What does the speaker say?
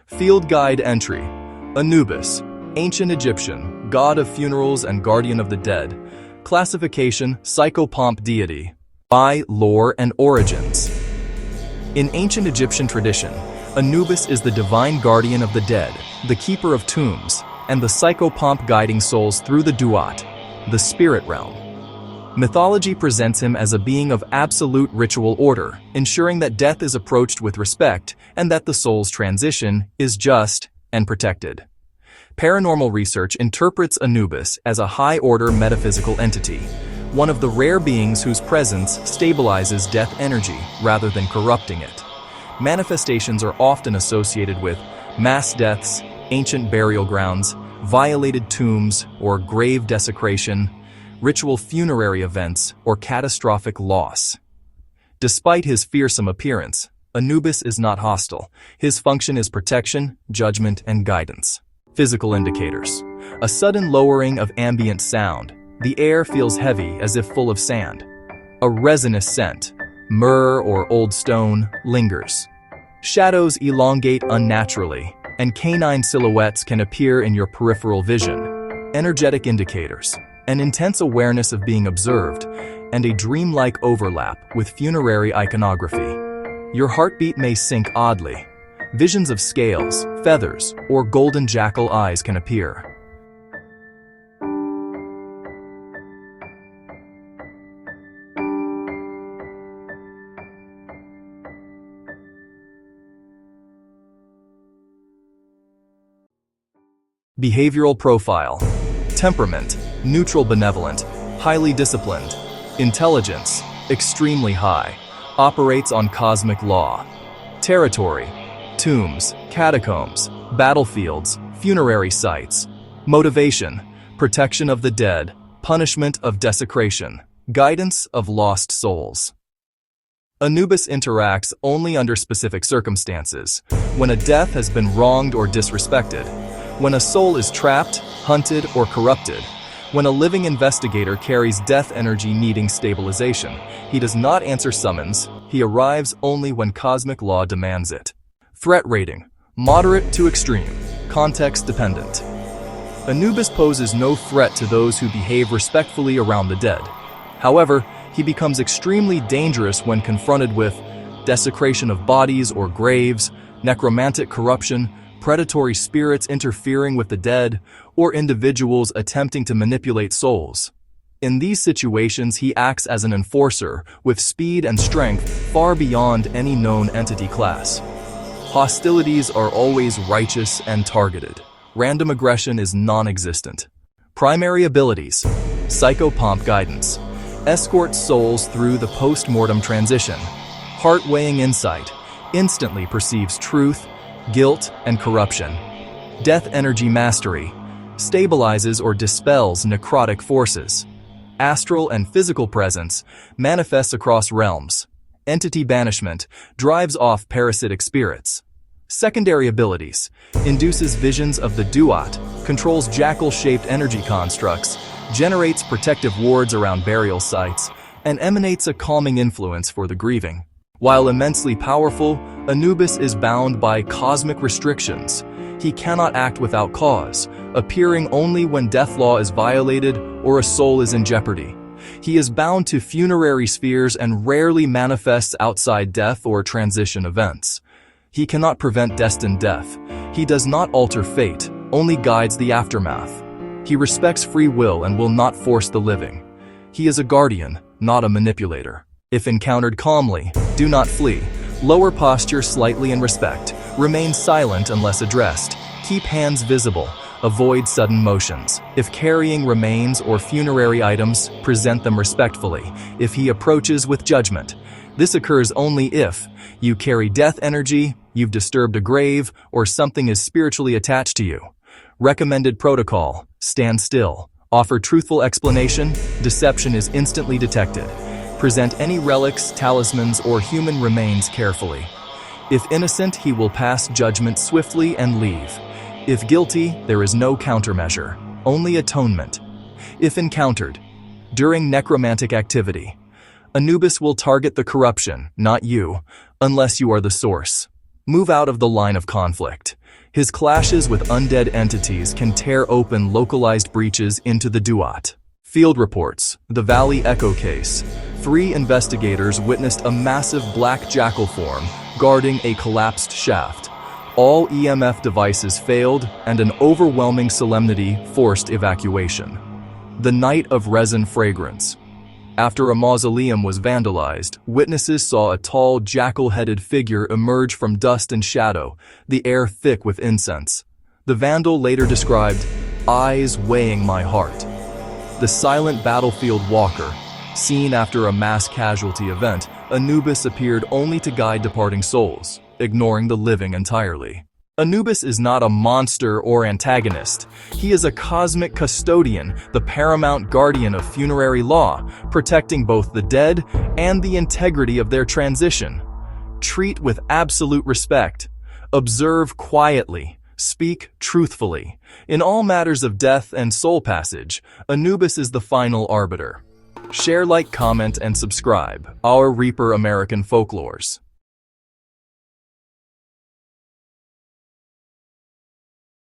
Field Guide Entry. Anubis, Ancient Egyptian, god of funerals and guardian of the dead. Classification, psychopomp deity. By lore and origins. In ancient Egyptian tradition, Anubis is the divine guardian of the dead, the keeper of tombs, and the psychopomp guiding souls through the duat, the spirit realm. Mythology presents him as a being of absolute ritual order, ensuring that death is approached with respect and that the soul's transition is just and protected. Paranormal research interprets Anubis as a high-order metaphysical entity, one of the rare beings whose presence stabilizes death energy rather than corrupting it. Manifestations are often associated with mass deaths, ancient burial grounds, violated tombs or grave desecration, ritual funerary events, or catastrophic loss. Despite his fearsome appearance, Anubis is not hostile. His function is protection, judgment, and guidance. Physical indicators. A sudden lowering of ambient sound. The air feels heavy as if full of sand. A resinous scent, myrrh or old stone, lingers. Shadows elongate unnaturally, and canine silhouettes can appear in your peripheral vision. Energetic indicators. An intense awareness of being observed, and a dreamlike overlap with funerary iconography. Your heartbeat may sync oddly. Visions of scales, feathers, or golden jackal eyes can appear. Behavioral profile. Temperament, neutral benevolent, highly disciplined. Intelligence, extremely high, operates on cosmic law. Territory, tombs, catacombs, battlefields, funerary sites. Motivation, protection of the dead, punishment of desecration, guidance of lost souls. Anubis interacts only under specific circumstances, when a death has been wronged or disrespected, when a soul is trapped, hunted, or corrupted, when a living investigator carries death energy needing stabilization. He does not answer summons, he arrives only when cosmic law demands it. Threat rating, moderate to extreme, context dependent. Anubis poses no threat to those who behave respectfully around the dead. However, he becomes extremely dangerous when confronted with desecration of bodies or graves, necromantic corruption, predatory spirits interfering with the dead, or individuals attempting to manipulate souls. In these situations, he acts as an enforcer with speed and strength far beyond any known entity class. Hostilities are always righteous and targeted. Random aggression is non-existent. Primary abilities. Psychopomp guidance. Escorts souls through the post-mortem transition. Heart-weighing insight. Instantly perceives truth, guilt, and corruption. Death energy mastery. Stabilizes or dispels necrotic forces. Astral and physical presence. Manifests across realms. Entity banishment. Drives off parasitic spirits. Secondary abilities. Induces visions of the duat. Controls jackal-shaped energy constructs. Generates protective wards around burial sites. And emanates a calming influence for the grieving. While immensely powerful, Anubis is bound by cosmic restrictions. He cannot act without cause, appearing only when death law is violated or a soul is in jeopardy. He is bound to funerary spheres and rarely manifests outside death or transition events. He cannot prevent destined death. He does not alter fate, only guides the aftermath. He respects free will and will not force the living. He is a guardian, not a manipulator. If encountered calmly, do not flee. Lower posture slightly in respect. Remain silent unless addressed. Keep hands visible. Avoid sudden motions. If carrying remains or funerary items, present them respectfully. If he approaches with judgment. This occurs only if you carry death energy, you've disturbed a grave, or something is spiritually attached to you. Recommended protocol: stand still. Offer truthful explanation. Deception is instantly detected. Present any relics, talismans, or human remains carefully. If innocent, he will pass judgment swiftly and leave. If guilty, there is no countermeasure, only atonement. If encountered during necromantic activity, Anubis will target the corruption, not you, unless you are the source. Move out of the line of conflict. His clashes with undead entities can tear open localized breaches into the Duat. Field reports, the Valley Echo case. 3 investigators witnessed a massive black jackal form guarding a collapsed shaft. All EMF devices failed, and an overwhelming solemnity forced evacuation. The Night of Resin Fragrance. After a mausoleum was vandalized, witnesses saw a tall, jackal-headed figure emerge from dust and shadow, the air thick with incense. The vandal later described, "eyes weighing my heart." The silent battlefield walker. Seen after a mass casualty event, Anubis appeared only to guide departing souls, ignoring the living entirely. Anubis is not a monster or antagonist. He is a cosmic custodian, the paramount guardian of funerary law, protecting both the dead and the integrity of their transition. Treat with absolute respect. Observe quietly. Speak truthfully. In all matters of death and soul passage, Anubis is the final arbiter. Share, like, comment, and subscribe. Our Reaper American Folklores.